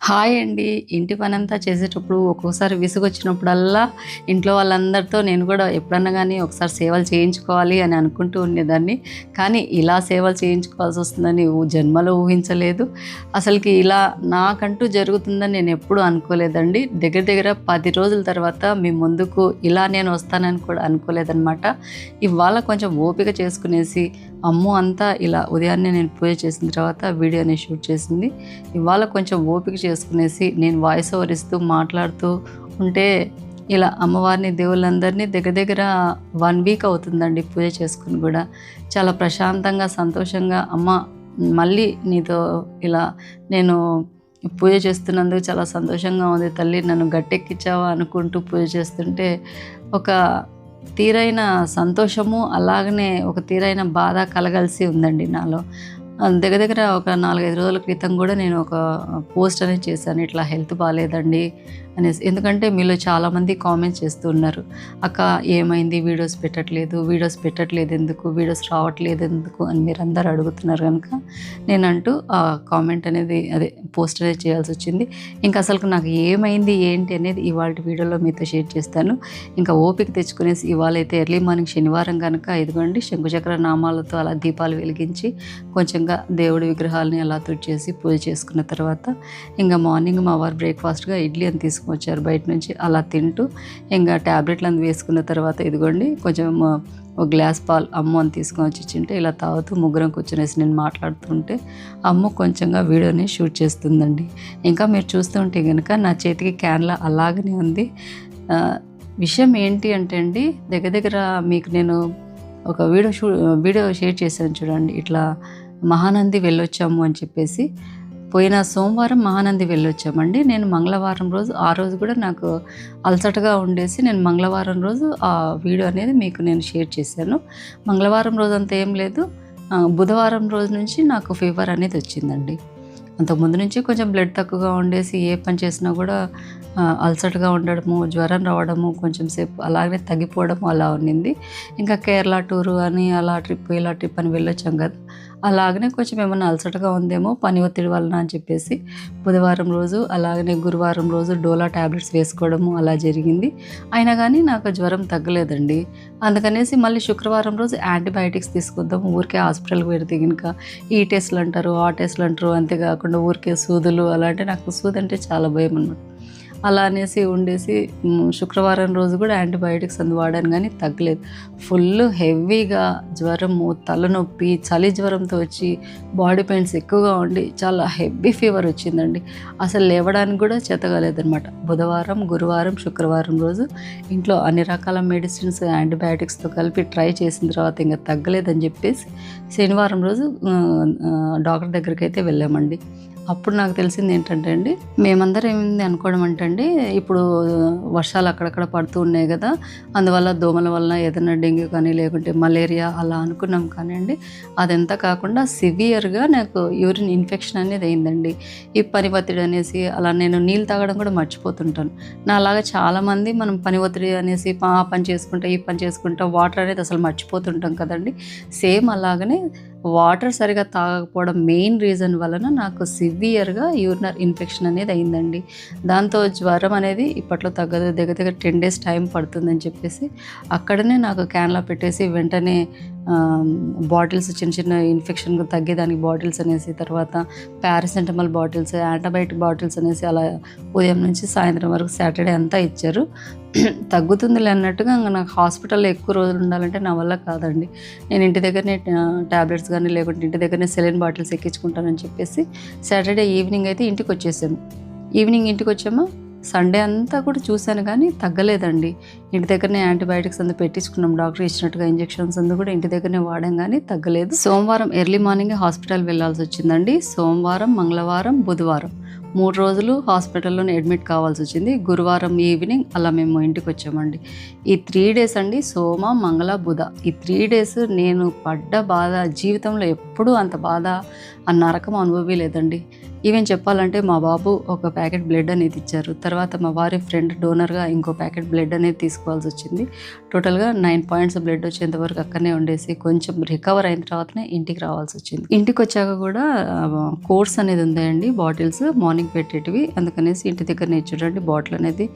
Hi అండి. ఇంటి పనంతా చేసేటప్పుడు ఒక్కోసారి విసుగొచ్చినప్పుడల్లా ఇంట్లో వాళ్ళందరితో నేను కూడా ఎప్పుడన్నా గానీ ఒకసారి సేవలు చేయించుకోవాలి అని అనుకుంటూ ఉండేదాన్ని. కానీ ఇలా సేవలు చేయించుకోవాల్సొస్తుందని జన్మలో ఊహించలేదు. అసలుకి ఇలా నాకంటూ జరుగుతుందని నేనెప్పుడూ అనుకోలేదండి. దగ్గర దగ్గర 10 రోజుల తర్వాత మీ ముందుకు ఇలా నేను వస్తానని కూడా అనుకోలేదనమాట. ఇవాళ కొంచెం ఓపిక చేసుకునేసి అమ్మో అంతా ఇలా ఉదయాన్నే నేను పూజ చేసిన తర్వాత వీడియోని షూట్ చేసింది. ఇవాళ కొంచెం ఓపిక చేసుకునేసి నేను వాయిస్ ఓవర్ ఇస్తూ మాట్లాడుతూ ఉంటే ఇలా అమ్మవారిని దేవుళ్ళందరినీ దగ్గర దగ్గర 1 వీక్ అవుతుందండి పూజ చేసుకుని కూడా. చాలా ప్రశాంతంగా సంతోషంగా అమ్మ మళ్ళీ నీతో ఇలా నేను పూజ చేస్తున్నందుకు చాలా సంతోషంగా ఉంది తల్లి, నన్ను గట్టెక్కించావా అనుకుంటూ పూజ చేస్తుంటే ఒక తీరైన సంతోషము, అలాగనే ఒక తీరైన బాధ కలగలిసి ఉందండి నాలో. దగ్గర దగ్గర ఒక 4, 5 రోజుల క్రితం కూడా నేను ఒక పోస్ట్ అనేది చేశాను. ఇట్లా హెల్త్ బాలేదండి అనేసి. ఎందుకంటే మీలో చాలామంది కామెంట్స్ చేస్తూ ఉన్నారు. అక్క ఏమైంది వీడియోస్ పెట్టట్లేదు ఎందుకు, వీడియోస్ రావట్లేదు ఎందుకు అని మీరందరూ అడుగుతున్నారు కనుక నేనంటూ ఆ కామెంట్ అనేది పోస్ట్ అనేది చేయాల్సి వచ్చింది. ఇంకా అసలు నాకు ఏమైంది ఏంటి అనేది ఇవాళ వీడియోలో మీతో షేర్ చేస్తాను. ఇంకా ఓపిక తెచ్చుకునేసి ఇవాళైతే ఎర్లీ మార్నింగ్ శనివారం కనుక ఇదిగోండి శంకుచక్ర నామాలతో అలా దీపాలు వెలిగించి కొంచెంగా దేవుడి విగ్రహాలని అలా తుడిచేసి పూజ చేసుకున్న తర్వాత ఇంకా మార్నింగ్ మా వారు బ్రేక్ఫాస్ట్గా ఇడ్లీ అని తీసుకువచ్చారు బయట నుంచి. అలా తింటూ ఇంకా ట్యాబ్లెట్లను వేసుకున్న తర్వాత ఇదిగోండి కొంచెం ఒక గ్లాస్ పాలు అమ్మ అని తీసుకొని వచ్చి ఇచ్చింటే ఇలా తాగుతూ ముగ్గురం కూర్చొనేసి నేను మాట్లాడుతుంటే అమ్మ కొంచెంగా వీడియోని షూట్ చేస్తుందండి. ఇంకా మీరు చూస్తుంటే కనుక నా చేతికి క్యాన్లా అలాగనే ఉంది. విషయం ఏంటి అంటే అండి, దగ్గర దగ్గర మీకు నేను ఒక వీడియో షేర్ చేశాను చూడండి. ఇట్లా మహానంది వెళ్ళొచ్చాము అని చెప్పేసి. పోయిన సోమవారం మహానంది వెళ్ళొచ్చామండి. నేను మంగళవారం రోజు ఆ రోజు కూడా నాకు అలసటగా ఉండేసి నేను మంగళవారం రోజు ఆ వీడియో అనేది మీకు నేను షేర్ చేశాను. మంగళవారం రోజు అంత ఏం లేదు, బుధవారం రోజు నుంచి నాకు ఫీవర్ అనేది వచ్చిందండి. అంతకుముందు నుంచి కొంచెం బ్లడ్ తక్కువగా ఉండేసి ఏ పని చేసినా కూడా అలసటగా ఉండడము, జ్వరం రావడము, కొంచెం సేపు అలాగే తగ్గిపోవడము అలా ఉన్నింది. ఇంకా కేరళ టూరు అని అలా ట్రిప్ ఇలా ట్రిప్ అని వెళ్ళొచ్చాం కదా, అలాగనే కొంచెం ఏమన్నా అలసటగా ఉందేమో పని ఒత్తిడి వలన అని చెప్పేసి బుధవారం రోజు అలాగనే గురువారం రోజు డోలా ట్యాబ్లెట్స్ వేసుకోవడము అలా జరిగింది. అయినా కానీ నాకు జ్వరం తగ్గలేదండి. అందుకనేసి మళ్ళీ శుక్రవారం రోజు యాంటీబయాటిక్స్ తీసుకొద్దాము, ఊరికే హాస్పిటల్కి పెడితే కనుక ఈ టెస్ట్లు అంటారు ఆ టెస్ట్లు అంటారు, అంతేకాకుండా ఊరికే సూదులు అలా అంటే నాకు సూది అంటే చాలా భయం అన్నమాట. అలా అనేసి ఉండేసి శుక్రవారం రోజు కూడా యాంటీబయాటిక్స్ అందు వాడాను కానీ తగ్గలేదు. ఫుల్ హెవీగా జ్వరము, తలనొప్పి, చలి జ్వరంతో వచ్చి బాడీ పెయిన్స్ ఎక్కువగా ఉండి చాలా హెవీ ఫీవర్ వచ్చిందండి. అసలు లేవడానికి కూడా చేతగాలేదనమాట. బుధవారం, గురువారం, శుక్రవారం రోజు ఇంట్లో అన్ని రకాల మెడిసిన్స్ యాంటీబయాటిక్స్తో కలిపి ట్రై చేసిన తర్వాత ఇంకా తగ్గలేదని చెప్పేసి శనివారం రోజు డాక్టర్ దగ్గరికి అయితే వెళ్ళామండి. అప్పుడు నాకు తెలిసింది ఏంటంటే అండి, మేమందరం ఏమైంది అనుకోవడం అంటే అండి, ఇప్పుడు వర్షాలు అక్కడక్కడ పడుతూ ఉన్నాయి కదా, అందువల్ల దోమల వలన ఏదైనా డెంగ్యూ కానీ లేకుంటే మలేరియా అలా అనుకున్నాం. కానీ అండి అదంతా కాకుండా సివియర్గా నాకు యూరిన్ ఇన్ఫెక్షన్ అనేది అయిందండి. ఈ పని ఒత్తిడి అనేసి అలా నేను నీళ్ళు తాగడం కూడా మర్చిపోతుంటాను. నా అలాగా చాలామంది మనం పని ఒత్తిడి అనేసి ఆ పని చేసుకుంటా ఈ పని చేసుకుంటా వాటర్ అనేది అసలు మర్చిపోతుంటాం కదండి. సేమ్ అలాగనే వాటర్ సరిగా తాగకపోవడం మెయిన్ రీజన్ వలన నాకు సివియర్గా యూరినర్ ఇన్ఫెక్షన్ అనేది అయిందండి. దాంతో జ్వరం అనేది ఇప్పట్లో తగ్గదు, దగ్గర దగ్గర 10 days టైం పడుతుందని చెప్పేసి అక్కడనే నాకు క్యాన్లో పెట్టేసి వెంటనే బాటిల్స్ చిన్న చిన్న ఇన్ఫెక్షన్ తగ్గేదానికి బాటిల్స్ అనేసి, తర్వాత పారాసెటమాల్ బాటిల్స్, యాంటీబయాటిక్ బాటిల్స్ అనేసి అలా ఉదయం నుంచి సాయంత్రం వరకు సాటర్డే అంతా ఇచ్చారు. తగ్గుతుందిలే అన్నట్టుగా ఇంకా నాకు హాస్పిటల్లో ఎక్కువ రోజులు ఉండాలంటే నా వల్ల కాదండి. నేను ఇంటి దగ్గరనే ట్యాబ్లెట్స్ కానీ లేకుంటే ఇంటి దగ్గరనే సెలైన్ బాటిల్స్ ఎక్కించుకుంటానని చెప్పేసి సాటర్డే ఈవినింగ్ అయితే ఇంటికి వచ్చేసాము. ఈవినింగ్ ఇంటికి వచ్చామా, సండే అంతా కూడా చూశాను కానీ తగ్గలేదండి. ఇంటి దగ్గరనే యాంటీబయాటిక్స్ అందు పెట్టించుకున్నాం, డాక్టర్ ఇచ్చినట్టుగా ఇంజెక్షన్స్ అందు కూడా ఇంటి దగ్గరనే వాడాం కానీ తగ్గలేదు. సోమవారం ఎర్లీ మార్నింగే హాస్పిటల్ వెళ్ళాల్సి వచ్చిందండి. సోమవారం, మంగళవారం, బుధవారం 3 రోజులు హాస్పిటల్లోనే అడ్మిట్ కావాల్సి వచ్చింది. గురువారం ఈవినింగ్ అలా మేము ఇంటికి వచ్చామండి. ఈ 3 days అండి, సోమ, మంగళ, బుధ, ఈ 3 days నేను పడ్డ బాధ జీవితంలో ఎప్పుడూ అంత బాధ ఆ నరకం అనుభవలేదండి. ఈవెన్ చెప్పాలంటే మా బాబు ఒక ప్యాకెట్ బ్లడ్ అనేది ఇచ్చారు. తర్వాత మా వారి ఫ్రెండ్ డోనర్‌గా ఇంకో ప్యాకెట్ బ్లడ్ అనేది తీసుకోవాల్సొచ్చింది. టోటల్‌గా 9 పాయింట్స్ బ్లడ్ వచ్చేంత వరకు అక్కడనే ఉండేసి కొంచెం రికవర్ అయిన తర్వాతనే ఇంటికి రావాల్సొచ్చింది. ఇంటికొచ్చాక కూడా కోర్స్ అనేది ఉందండి బాటిల్స్ మార్నింగ్ పెట్టేటివి. అందుకనేసి ఇంటి దగ్గరనే చూడండి బాటిల్ అనేది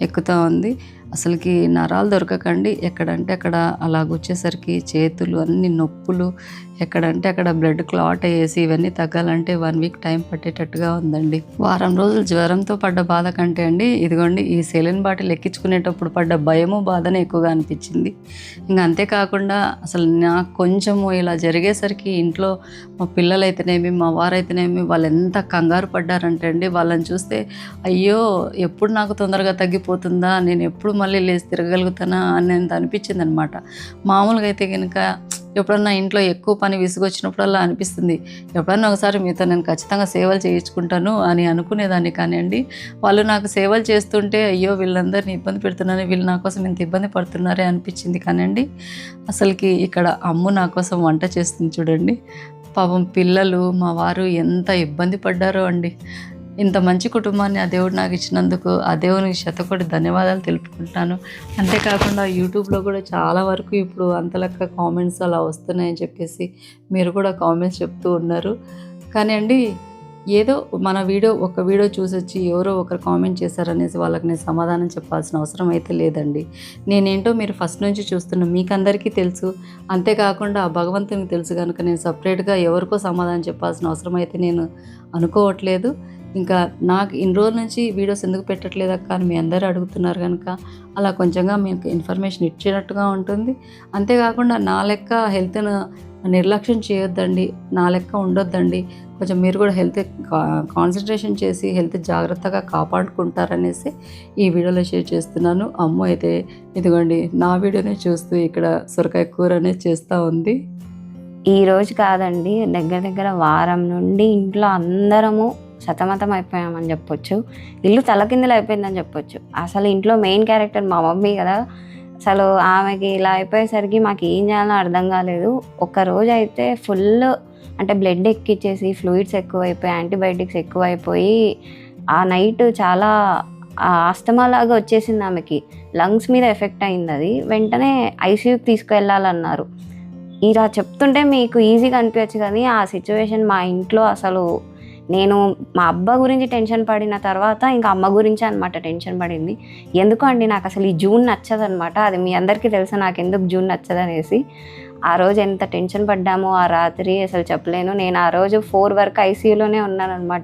ఎక్కుతా ఉంది. అసలుకి నరాలు దొరకకండి ఎక్కడంటే అక్కడ అలాగొచ్చేసరికి చేతులు అన్ని నొప్పులు, ఎక్కడంటే అక్కడ బ్లడ్ క్లాట్ అయ్యేసి ఇవన్నీ తగ్గాలంటే 1 వీక్ టైం పట్టేటట్టుగా ఉందండి. వారం రోజులు జ్వరంతో పడ్డ బాధ కంటే అండి ఇదిగోండి ఈ సెలైన్ బాటిల్ ఎక్కించుకునేటప్పుడు పడ్డ భయము బాధనే ఎక్కువగా అనిపించింది. ఇంకా అంతేకాకుండా అసలు నాకు కొంచెము ఇలా జరిగేసరికి ఇంట్లో మా పిల్లలైతేనేమి మా వారైతేనేమి వాళ్ళు ఎంత కంగారు పడ్డారంటే అండి వాళ్ళని చూస్తే అయ్యో ఎప్పుడు నాకు తొందరగా తగ్గిపోతుందా, నేను ఎప్పుడు మళ్ళీ లేచి తిరగలుగుతానా అనేంత అనిపించింది అనమాట. మామూలుగా అయితే కనుక ఎప్పుడన్నా ఇంట్లో ఎక్కువ పని విసుగొచ్చినప్పుడల్లా అనిపిస్తుంది ఎప్పుడన్నా ఒకసారి మీతో నేను ఖచ్చితంగా సేవలు చేయించుకుంటాను అని అనుకునేదాన్ని. కానివ్వండి వాళ్ళు నాకు సేవలు చేస్తుంటే అయ్యో వీళ్ళందరినీ ఇబ్బంది పెడుతున్నాను, వీళ్ళు నా కోసం ఇంత ఇబ్బంది పడుతున్నారే అనిపించింది. కానివ్వండి అసలుకి ఇక్కడ అమ్ము నా కోసం వంట చేస్తుంది చూడండి. పాపం పిల్లలు మా వారు ఎంత ఇబ్బంది పడ్డారో అండి. ఇంత మంచి కుటుంబాన్ని ఆ దేవుడు నాకు ఇచ్చినందుకు ఆ దేవునికి శతకోటి ధన్యవాదాలు తెలుపుకుంటాను. అంతేకాకుండా యూట్యూబ్లో కూడా చాలా వరకు ఇప్పుడు అంతలెక్క కామెంట్స్ అలా వస్తున్నాయని చెప్పేసి మీరు కూడా కామెంట్స్ చెప్తూ ఉన్నారు. కానీ అండి ఏదో మన ఒక వీడియో చూసొచ్చి ఎవరో ఒకరు కామెంట్ చేశారనేసి వాళ్ళకి నేను సమాధానం చెప్పాల్సిన అవసరం అయితే లేదండి. నేనేంటో మీరు ఫస్ట్ నుంచి చూస్తున్న మీకు అందరికీ తెలుసు. అంతేకాకుండా ఆ భగవంతునికి తెలుసు కనుక నేను సపరేట్గా ఎవరికో సమాధానం చెప్పాల్సిన అవసరం అయితే నేను అనుకోవట్లేదు. ఇంకా నాకు ఇన్ని రోజుల నుంచి వీడియోస్ ఎందుకు పెట్టట్లేదక్క అని మీ అందరూ అడుగుతున్నారు కనుక అలా కొంచెంగా మీకు ఇన్ఫర్మేషన్ ఇచ్చినట్టుగా ఉంటుంది. అంతేకాకుండా నా లెక్క హెల్త్ను నిర్లక్ష్యం చేయొద్దండి, నా లెక్క ఉండొద్దండి. కొంచెం మీరు కూడా హెల్త్ కాన్సన్ట్రేషన్ చేసి హెల్త్ జాగ్రత్తగా కాపాడుకుంటారనేసి ఈ వీడియోలో షేర్ చేస్తున్నాను. అమ్మ అయితే ఇదిగోండి నా వీడియోనే చూస్తూ ఇక్కడ సొరకాయ కూర అనేది చేస్తూ ఉంది. ఈరోజు కాదండి, దగ్గర దగ్గర వారం నుండి ఇంట్లో అందరము సతమతం అయిపోయామని చెప్పొచ్చు. ఇల్లు తలకిందులు అయిపోయిందని చెప్పొచ్చు. అసలు ఇంట్లో మెయిన్ క్యారెక్టర్ మా మమ్మీ కదా. అసలు ఆమెకి ఇలా అయిపోయేసరికి మాకు ఏం చేయాలో అర్థం కాలేదు. ఒక్కరోజు అయితే ఫుల్ అంటే బ్లడ్ ఎక్కిచ్చేసి ఫ్లూయిడ్స్ ఎక్కువైపోయి యాంటీబయాటిక్స్ ఎక్కువైపోయి ఆ నైట్ చాలా ఆస్తమా లాగా వచ్చేసింది ఆమెకి. లంగ్స్ మీద ఎఫెక్ట్ అయింది. అది వెంటనే ఐసీయూకి తీసుకువెళ్ళాలన్నారు. ఇలా చెప్తుంటే మీకు ఈజీగా అనిపించచ్చు కానీ ఆ సిచ్యువేషన్ మా ఇంట్లో అసలు నేను మా అబ్బా గురించి టెన్షన్ పడిన తర్వాత ఇంకా అమ్మ గురించి అనమాట టెన్షన్ పడింది. ఎందుకు అండి నాకు అసలు ఈ జూన్ నచ్చదనమాట. అది మీ అందరికీ తెలుసు నాకు ఎందుకు జూన్ నచ్చదనేసి. ఆ రోజు ఎంత టెన్షన్ పడ్డామో ఆ రాత్రి అసలు చెప్పలేను. నేను ఆ రోజు 4 వరకు ఐసీయూలోనే ఉన్నాను అనమాట.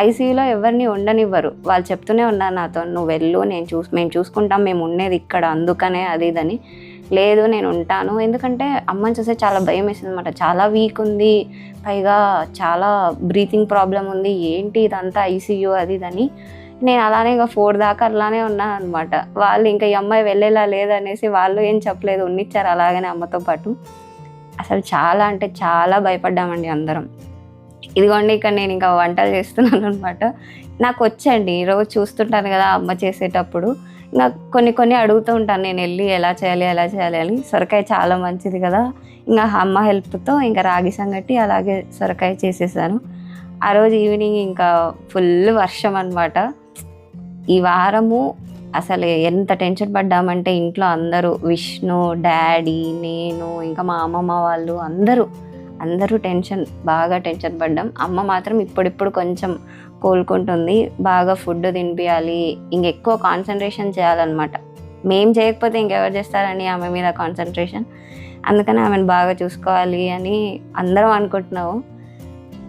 ఐసీయూలో ఎవరిని ఉండనివ్వరు. వాళ్ళు చెప్తూనే ఉన్నారు నాతో, నువ్వు వెళ్ళు, మేము చూసుకుంటాం, మేము ఉండేది ఇక్కడ అందుకనే అది ఇదని. లేదు నేను ఉంటాను. ఎందుకంటే అమ్మని చూస్తే చాలా భయం వేసింది అనమాట. చాలా వీక్ ఉంది, పైగా చాలా బ్రీతింగ్ ప్రాబ్లం ఉంది, ఏంటి ఇదంతా ఐసీయూ అది ఇదని. నేను అలానే ఇంకా 4 దాకా అలానే ఉన్నాను అనమాట. వాళ్ళు ఇంకా ఈ అమ్మాయి వెళ్ళేలా లేదనేసి వాళ్ళు ఏం చెప్పలేదు, ఉన్నిచ్చారు అలాగనే అమ్మతో పాటు. అసలు చాలా అంటే చాలా భయపడ్డామండి అందరం. ఇదిగోండి ఇక్కడ నేను ఇంకా వంటలు చేస్తున్నాను అనమాట. నాకు వచ్చండి, రోజు చూస్తుంటాను కదా అమ్మ చేసేటప్పుడు. ఇంకా కొన్ని అడుగుతూ ఉంటాను నేను వెళ్ళి ఎలా చేయాలి అని. సొరకాయ చాలా మంచిది కదా, ఇంకా అమ్మ హెల్ప్తో ఇంకా రాగి సంగటి అలాగే సొరకాయ చేసేసాను. ఆ రోజు ఈవినింగ్ ఇంకా ఫుల్ వర్షం అనమాట. ఈ వారము అసలు ఎంత టెన్షన్ పడ్డామంటే ఇంట్లో అందరూ, విష్ణు, డాడీ, నేను, ఇంకా మా అమ్మమ్మ వాళ్ళు అందరూ బాగా టెన్షన్ పడ్డాం. అమ్మ మాత్రం ఇప్పుడిప్పుడు కొంచెం కోలుకుంటుంది. బాగా ఫుడ్ తినిపించాలి, ఇంకెక్కువ కాన్సన్ట్రేషన్ చేయాలన్నమాట. మేము చేయకపోతే ఇంకెవరు చేస్తారని ఆమె మీద కాన్సన్ట్రేషన్. అందుకని ఆమెను బాగా చూసుకోవాలి అని అందరం అనుకుంటున్నాము.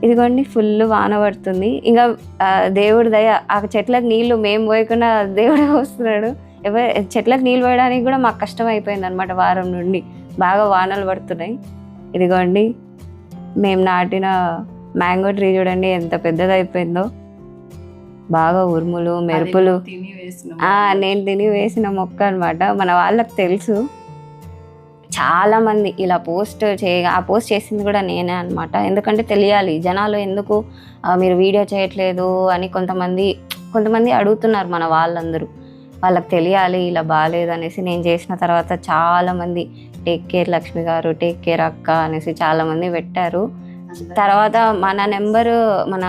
ఇదిగోండి ఫుల్ వాన పడుతుంది. ఇంకా దేవుడి దయ, ఆ చెట్లకు నీళ్ళు మేము పోయకుండా దేవుడే వస్తున్నాడు. చెట్లకు నీళ్ళు పోయడానికి కూడా మాకు కష్టం అయిపోయింది అనమాట. వారం నుండి బాగా వానలు పడుతున్నాయి. ఇదిగోండి మేము నాటిన మ్యాంగో ట్రీ చూడండి ఎంత పెద్దది అయిపోయిందో. బాగా ఉరుములు మెరుపులు. నేను తిని వేసిన మొక్క అనమాట. మన వాళ్ళకి తెలుసు. చాలామంది ఇలా పోస్ట్ చేసింది కూడా నేనే అనమాట. ఎందుకంటే తెలియాలి జనాలు ఎందుకు మీరు వీడియో చేయట్లేదు అని కొంతమంది అడుగుతున్నారు మన వాళ్ళందరూ. వాళ్ళకి తెలియాలి ఇలా బాగాలేదు అనేసి. నేను చేసిన తర్వాత చాలామంది టేక్ కేర్ లక్ష్మి గారు, టేక్ కేర్ అక్క అనేసి చాలామంది పెట్టారు. తర్వాత మన నెంబరు, మన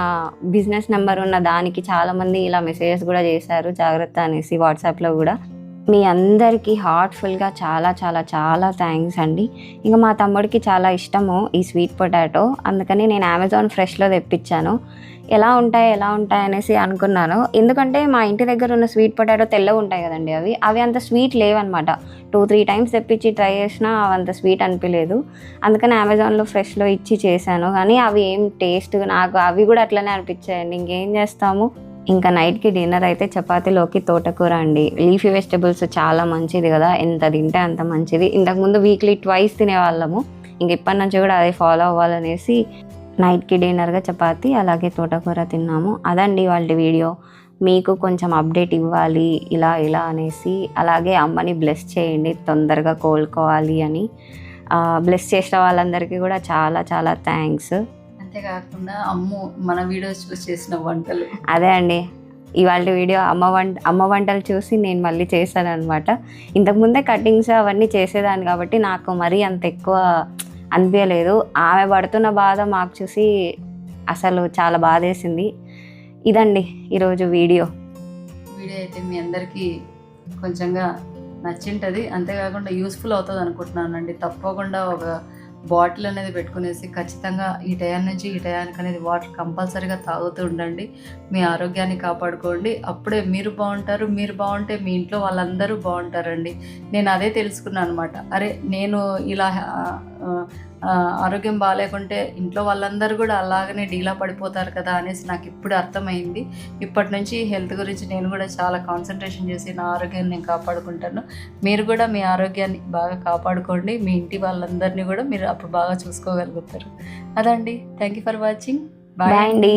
బిజినెస్ నెంబర్ ఉన్న దానికి చాలామంది ఇలా మెసేజెస్ కూడా చేశారు, జాగ్రత్త అనేసి వాట్సాప్లో కూడా. మీ అందరికీ హార్ట్ఫుల్గా చాలా చాలా చాలా థ్యాంక్స్ అండి. ఇంకా మా తమ్ముడికి చాలా ఇష్టము ఈ స్వీట్ పొటాటో, అందుకని నేను అమెజాన్ ఫ్రెష్లో తెప్పించాను. ఎలా ఉంటాయి అనేసి అనుకున్నాను, ఎందుకంటే మా ఇంటి దగ్గర ఉన్న స్వీట్ పొటాటో తెల్లగా ఉంటాయి కదండి, అవి అంత స్వీట్ లేవన్నమాట. 2-3 టైమ్స్ తెప్పించి ట్రై చేసినా అవి అంత స్వీట్ అనిపించలేదు. అందుకని అమెజాన్లో ఫ్రెష్లో ఇచ్చి చేశాను, కానీ అవి ఏం టేస్ట్, నాకు అవి కూడా అట్లనే అనిపించాయండి. ఇంకేం చేస్తాము. ఇంకా నైట్కి డిన్నర్ అయితే చపాతీలోకి తోటకూర అండి. లీఫీ వెజిటబుల్స్ చాలా మంచిది కదా, ఎంత తింటే అంత మంచిది. ఇంతకుముందు వీక్లీ 2 తినేవాళ్ళము, ఇంక ఇప్పటి నుంచి కూడా అదే ఫాలో అవ్వాలనేసి నైట్కి డిన్నర్గా చపాతీ అలాగే తోటకూర తిన్నాము. అదండి వాళ్ళ వీడియో. మీకు కొంచెం అప్డేట్ ఇవ్వాలి ఇలా అనేసి. అలాగే అమ్మని బ్లెస్ చేయండి, తొందరగా కోలుకోవాలి అని. బ్లెస్ చేసిన వాళ్ళందరికీ కూడా చాలా చాలా థ్యాంక్స్. అంతేకాకుండా మన వీడియోస్ చూసి చేసిన వంటలు, అదే అండి ఇవాళ వీడియో అమ్మ వంటలు చూసి నేను మళ్ళీ చేశాను అనమాట. ఇంతకుముందే కటింగ్స్ అవన్నీ చేసేదాన్ని కాబట్టి నాకు మరీ అంత ఎక్కువ అనిపించలేదు. ఆమె పడుతున్న బాధ మాకు చూసి అసలు చాలా బాధేసింది. ఇదండి ఈరోజు వీడియో అయితే మీ అందరికీ కొంచెంగా నచ్చింటుంది, అంతేకాకుండా యూస్ఫుల్ అవుతుంది అనుకుంటున్నానండి. తప్పకుండా ఒక బాటిల్ అనేది పెట్టుకునేసి ఖచ్చితంగా ఈ టయాన్ని నుంచి ఈ టయానికి అనేది వాటర్ కంపల్సరీగా తాగుతూ ఉండండి. మీ ఆరోగ్యాన్ని కాపాడుకోండి, అప్పుడే మీరు బాగుంటారు. మీరు బాగుంటే మీ ఇంట్లో వాళ్ళందరూ బాగుంటారండి. నేను అదే తెలుసుకున్నాను అనమాట. అరే నేను ఇలా ఆరోగ్యం బాగాలేకుంటే ఇంట్లో వాళ్ళందరూ కూడా అలాగనే డీలా పడిపోతారు కదా అనేసి నాకు ఇప్పుడు అర్థమైంది. ఇప్పటి నుంచి హెల్త్ గురించి నేను కూడా చాలా కాన్సన్ట్రేషన్ చేసి నా ఆరోగ్యాన్ని నేను కాపాడుకుంటాను. మీరు కూడా మీ ఆరోగ్యాన్ని బాగా కాపాడుకోండి, మీ ఇంటి వాళ్ళందరినీ కూడా మీరు అప్పుడు బాగా చూసుకోగలుగుతారు. అదండి, thank you for watching. Bye అండి.